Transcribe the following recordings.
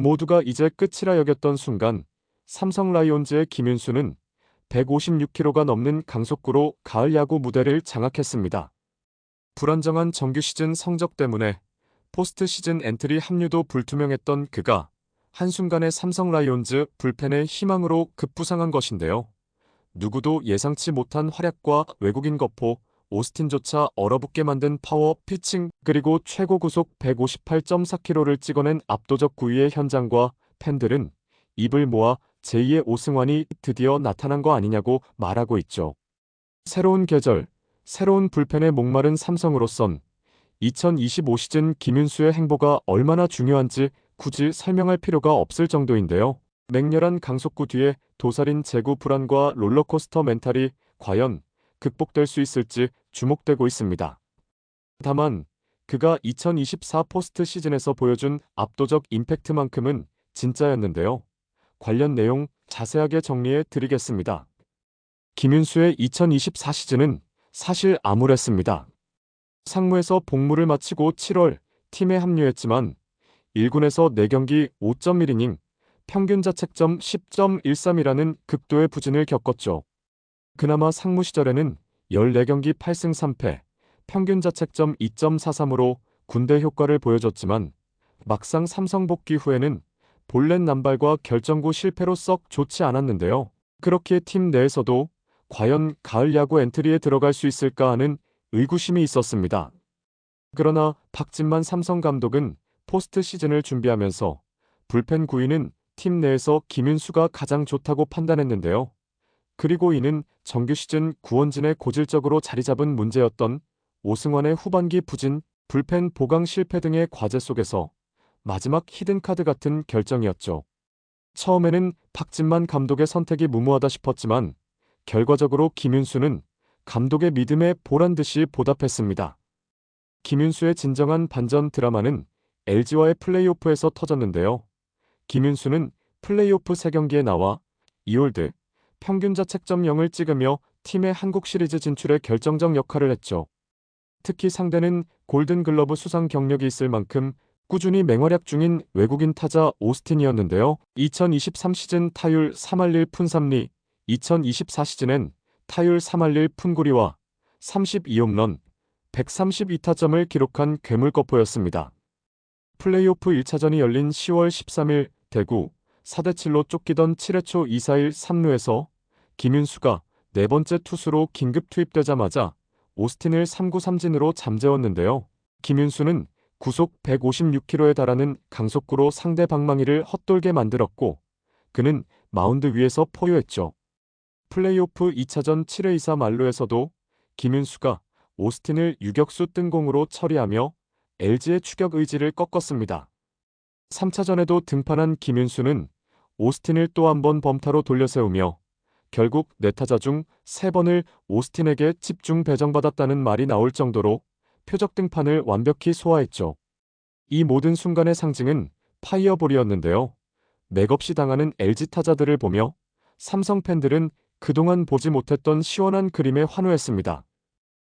모두가 이제 끝이라 여겼던 순간 삼성 라이온즈의 김윤수는 156km가 넘는 강속구로 가을 야구 무대를 장악했습니다. 불안정한 정규 시즌 성적 때문에 포스트 시즌 엔트리 합류도 불투명했던 그가 한순간에 삼성 라이온즈 불펜의 희망으로 급부상한 것인데요. 누구도 예상치 못한 활약과 외국인 거포 오스틴조차 얼어붙게 만든 파워 피칭, 그리고 최고 구속 158.4km를 찍어낸 압도적 구위의 현장과 팬들은 입을 모아 제2의 오승환이 드디어 나타난 거 아니냐고 말하고 있죠. 새로운 계절, 새로운 불펜에 목마른 삼성으로선 2025 시즌 김윤수의 행보가 얼마나 중요한지 굳이 설명할 필요가 없을 정도인데요. 맹렬한 강속구 뒤에 도살인 제구 불안과 롤러코스터 멘탈이 과연 극복될 수 있을지 주목되고 있습니다. 다만 그가 2024 포스트 시즌에서 보여준 압도적 임팩트만큼은 진짜였는데요. 관련 내용 자세하게 정리해 드리겠습니다. 김윤수의 2024 시즌은 사실 암울했습니다. 상무에서 복무를 마치고 7월 팀에 합류했지만 1군에서 4경기 5.1이닝, 평균 자책점 10.13이라는 극도의 부진을 겪었죠. 그나마 상무 시절에는 14경기 8승 3패, 평균 자책점 2.43으로 군대 효과를 보여줬지만 막상 삼성 복귀 후에는 볼넷 남발과 결정구 실패로 썩 좋지 않았는데요. 그렇기에 팀 내에서도 과연 가을 야구 엔트리에 들어갈 수 있을까 하는 의구심이 있었습니다. 그러나 박진만 삼성 감독은 포스트 시즌을 준비하면서 불펜 구위는 팀 내에서 김윤수가 가장 좋다고 판단했는데요. 그리고 이는 정규 시즌 구원진에 고질적으로 자리잡은 문제였던 오승환의 후반기 부진, 불펜 보강 실패 등의 과제 속에서 마지막 히든카드 같은 결정이었죠. 처음에는 박진만 감독의 선택이 무모하다 싶었지만 결과적으로 김윤수는 감독의 믿음에 보란듯이 보답했습니다. 김윤수의 진정한 반전 드라마는 LG와의 플레이오프에서 터졌는데요. 김윤수는 플레이오프 3경기에 나와 2홀드, 평균 자책점 0을 찍으며 팀의 한국 시리즈 진출에 결정적 역할을 했죠. 특히 상대는 골든글러브 수상 경력이 있을 만큼 꾸준히 맹활약 중인 외국인 타자 오스틴이었는데요. 2023 시즌 타율 3할 1푼 3리, 2024 시즌엔 타율 3할 1푼 9리와 32홈런, 132타점을 기록한 괴물거포였습니다. 플레이오프 1차전이 열린 10월 13일 대구 4대7로 쫓기던 7회 초 2-4-1 3루에서 김윤수가 네 번째 투수로 긴급 투입되자마자 오스틴을 3구 3진으로 잠재웠는데요. 김윤수는 구속 156km에 달하는 강속구로 상대 방망이를 헛돌게 만들었고 그는 마운드 위에서 포효했죠. 플레이오프 2차전 7회 2사 만루에서도 김윤수가 오스틴을 유격수 뜬공으로 처리하며 LG의 추격 의지를 꺾었습니다. 3차전에도 등판한 김윤수는 오스틴을 또 한 번 범타로 돌려세우며 결국 4타자 중 3번을 오스틴에게 집중 배정받았다는 말이 나올 정도로 표적 등판을 완벽히 소화했죠. 이 모든 순간의 상징은 파이어볼이었는데요. 맥없이 당하는 LG 타자들을 보며 삼성 팬들은 그동안 보지 못했던 시원한 그림에 환호했습니다.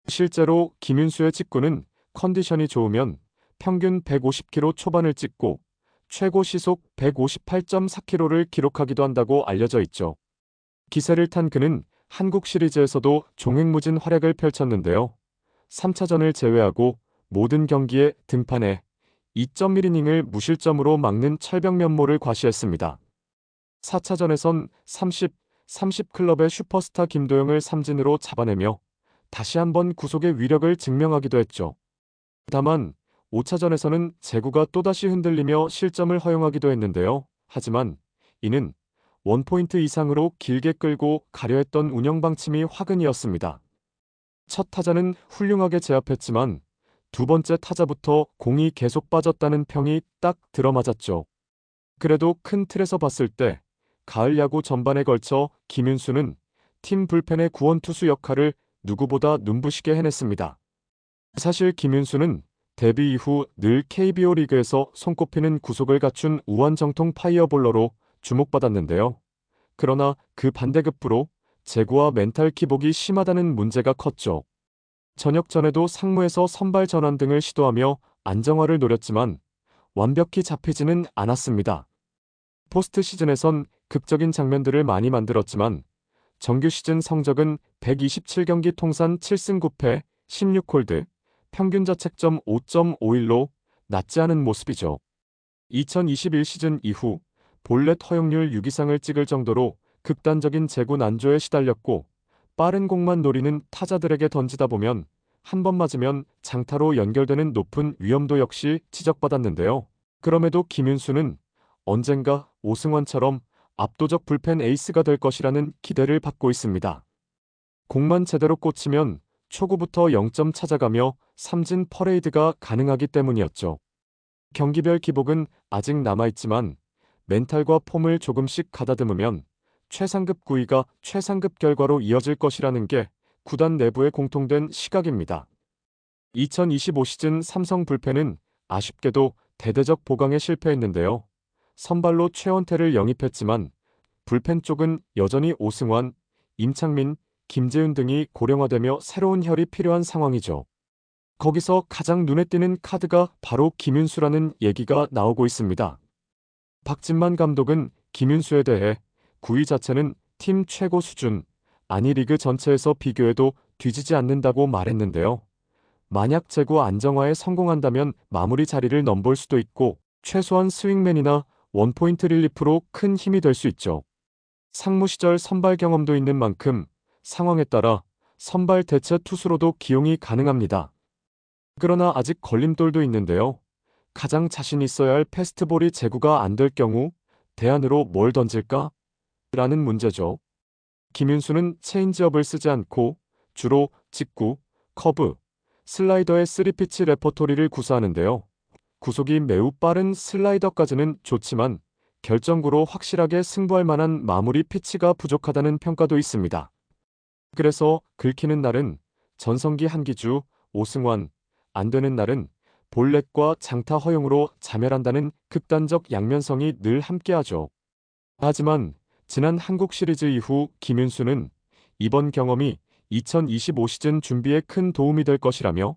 실제로 김윤수의 직구는 컨디션이 좋으면 평균 150km 초반을 찍고 최고 시속 158.4km를 기록하기도 한다고 알려져 있죠. 기세를 탄 그는 한국 시리즈에서도 종횡무진 활약을 펼쳤는데요. 3차전을 제외하고 모든 경기에 등판해 2.1이닝을 무실점으로 막는 철벽 면모를 과시했습니다. 4차전에선 30클럽의 슈퍼스타 김도영을 삼진으로 잡아내며 다시 한번 구속의 위력을 증명하기도 했죠. 다만 5차전에서는 제구가 또다시 흔들리며 실점을 허용하기도 했는데요. 하지만 이는 원포인트 이상으로 길게 끌고 가려 했던 운영 방침이 화근이었습니다. 첫 타자는 훌륭하게 제압했지만 두 번째 타자부터 공이 계속 빠졌다는 평이 딱 들어맞았죠. 그래도 큰 틀에서 봤을 때 가을 야구 전반에 걸쳐 김윤수는 팀 불펜의 구원투수 역할을 누구보다 눈부시게 해냈습니다. 사실 김윤수는 데뷔 이후 늘 KBO 리그에서 손꼽히는 구속을 갖춘 우완정통 파이어볼러로 주목받았는데요. 그러나 그 반대급부로 제구와 멘탈 기복이 심하다는 문제가 컸죠. 전역 전에도 상무에서 선발 전환 등을 시도하며 안정화를 노렸지만 완벽히 잡히지는 않았습니다. 포스트 시즌에선 극적인 장면들을 많이 만들었지만 정규 시즌 성적은 127경기 통산 7승 9패 16홀드, 평균 자책점 5.51로 낮지 않은 모습이죠. 2021 시즌 이후 볼넷 허용률 6 이상을 찍을 정도로 극단적인 제구 난조에 시달렸고 빠른 공만 노리는 타자들에게 던지다 보면 한 번 맞으면 장타로 연결되는 높은 위험도 역시 지적받았는데요. 그럼에도 김윤수는 언젠가 오승환처럼 압도적 불펜 에이스가 될 것이라는 기대를 받고 있습니다. 공만 제대로 꽂히면 초구부터 0점 찾아가며 삼진 퍼레이드가 가능하기 때문이었죠. 경기별 기복은 아직 남아있지만 멘탈과 폼을 조금씩 가다듬으면 최상급 구위가 최상급 결과로 이어질 것이라는 게 구단 내부의 공통된 시각입니다. 2025 시즌 삼성 불펜은 아쉽게도 대대적 보강에 실패했는데요. 선발로 최원태를 영입했지만 불펜 쪽은 여전히 오승환, 임창민, 김재윤 등이 고령화되며 새로운 혈이 필요한 상황이죠. 거기서 가장 눈에 띄는 카드가 바로 김윤수라는 얘기가 나오고 있습니다. 박진만 감독은 김윤수에 대해 구위 자체는 팀 최고 수준, 아니 리그 전체에서 비교해도 뒤지지 않는다고 말했는데요. 만약 제구 안정화에 성공한다면 마무리 자리를 넘볼 수도 있고 최소한 스윙맨이나 원포인트 릴리프로 큰 힘이 될 수 있죠. 상무 시절 선발 경험도 있는 만큼 상황에 따라 선발 대체 투수로도 기용이 가능합니다. 그러나 아직 걸림돌도 있는데요. 가장 자신 있어야 할 패스트볼이 제구가 안 될 경우 대안으로 뭘 던질까? 라는 문제죠. 김윤수는 체인지업을 쓰지 않고 주로 직구, 커브, 슬라이더의 3피치 레퍼토리를 구사하는데요. 구속이 매우 빠른 슬라이더까지는 좋지만 결정구로 확실하게 승부할 만한 마무리 피치가 부족하다는 평가도 있습니다. 그래서 긁히는 날은 전성기 한기주, 오승환, 안 되는 날은 볼넷과 장타 허용으로 자멸한다는 극단적 양면성이 늘 함께하죠. 하지만 지난 한국 시리즈 이후 김윤수는 이번 경험이 2025 시즌 준비에 큰 도움이 될 것이라며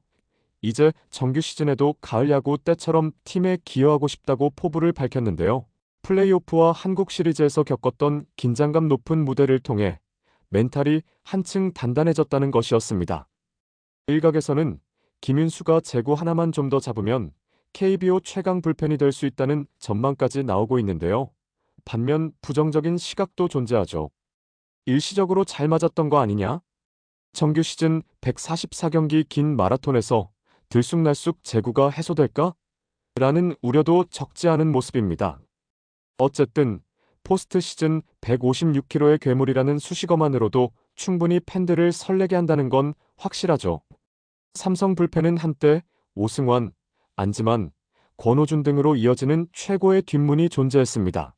이제 정규 시즌에도 가을 야구 때처럼 팀에 기여하고 싶다고 포부를 밝혔는데요. 플레이오프와 한국 시리즈에서 겪었던 긴장감 높은 무대를 통해 멘탈이 한층 단단해졌다는 것이었습니다. 일각에서는 김윤수가 제구 하나만 좀 더 잡으면 KBO 최강 불펜이 될 수 있다는 전망까지 나오고 있는데요. 반면 부정적인 시각도 존재하죠. 일시적으로 잘 맞았던 거 아니냐? 정규 시즌 144경기 긴 마라톤에서 들쑥날쑥 제구가 해소될까? 라는 우려도 적지 않은 모습입니다. 어쨌든 포스트 시즌 156kg의 괴물이라는 수식어만으로도 충분히 팬들을 설레게 한다는 건 확실하죠. 삼성 불펜은 한때 오승환, 안지만, 권호준 등으로 이어지는 최고의 뒷문이 존재했습니다.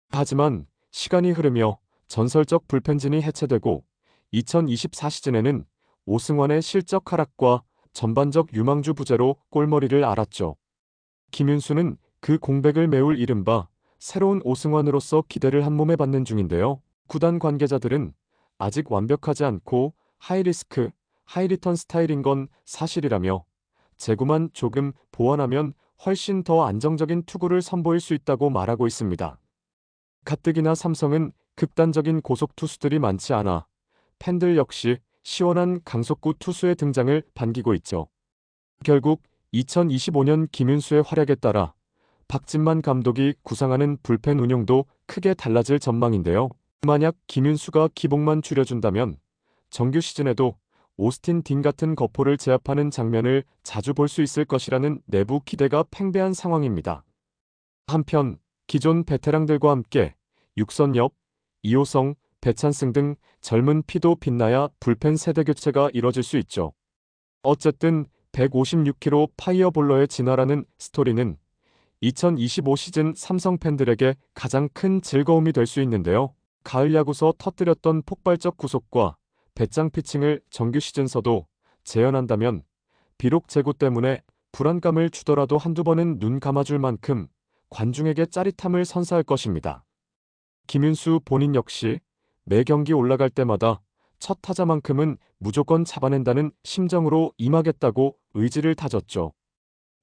하지만 시간이 흐르며 전설적 불펜진이 해체되고 2024 시즌에는 오승환의 실적 하락과 전반적 유망주 부재로 꼴머리를 앓았죠. 김윤수는 그 공백을 메울 이른바 새로운 오승환으로서 기대를 한몸에 받는 중인데요. 구단 관계자들은 아직 완벽하지 않고 하이리스크, 하이리턴 스타일인 건 사실이라며 제구만 조금 보완하면 훨씬 더 안정적인 투구를 선보일 수 있다고 말하고 있습니다. 가뜩이나 삼성은 극단적인 고속 투수들이 많지 않아 팬들 역시 시원한 강속구 투수의 등장을 반기고 있죠. 결국 2025년 김윤수의 활약에 따라 박진만 감독이 구상하는 불펜 운영도 크게 달라질 전망인데요. 만약 김윤수가 기복만 줄여준다면 정규 시즌에도 오스틴 딘 같은 거포를 제압하는 장면을 자주 볼 수 있을 것이라는 내부 기대가 팽배한 상황입니다. 한편 기존 베테랑들과 함께 육선엽, 이호성, 배찬승 등 젊은 피도 빛나야 불펜 세대 교체가 이뤄질 수 있죠. 어쨌든 156kg 파이어볼러의 진화라는 스토리는 2025 시즌 삼성 팬들에게 가장 큰 즐거움이 될 수 있는데요. 가을 야구서 터뜨렸던 폭발적 구속과 배짱 피칭을 정규 시즌서도 재현한다면 비록 제구 때문에 불안감을 주더라도 한두 번은 눈 감아줄 만큼 관중에게 짜릿함을 선사할 것입니다. 김윤수 본인 역시 매 경기 올라갈 때마다 첫 타자만큼은 무조건 잡아낸다는 심정으로 임하겠다고 의지를 다졌죠.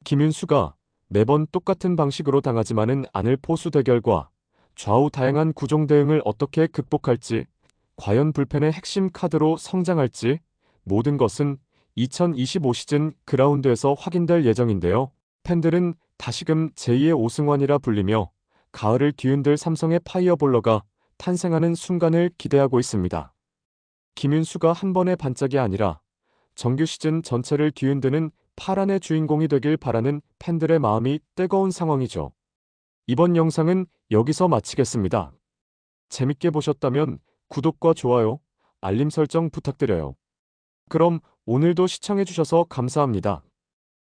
김윤수가 매번 똑같은 방식으로 당하지만은 않을 포수 대결과 좌우 다양한 구종 대응을 어떻게 극복할지, 과연 불펜의 핵심 카드로 성장할지, 모든 것은 2025 시즌 그라운드에서 확인될 예정인데요. 팬들은 다시금 제2의 오승환이라 불리며 가을을 뒤흔들 삼성의 파이어볼러가 탄생하는 순간을 기대하고 있습니다. 김윤수가 한 번의 반짝이 아니라 정규 시즌 전체를 뒤흔드는 파란의 주인공이 되길 바라는 팬들의 마음이 뜨거운 상황이죠. 이번 영상은 여기서 마치겠습니다. 재밌게 보셨다면 구독과 좋아요, 알림 설정 부탁드려요. 그럼 오늘도 시청해주셔서 감사합니다.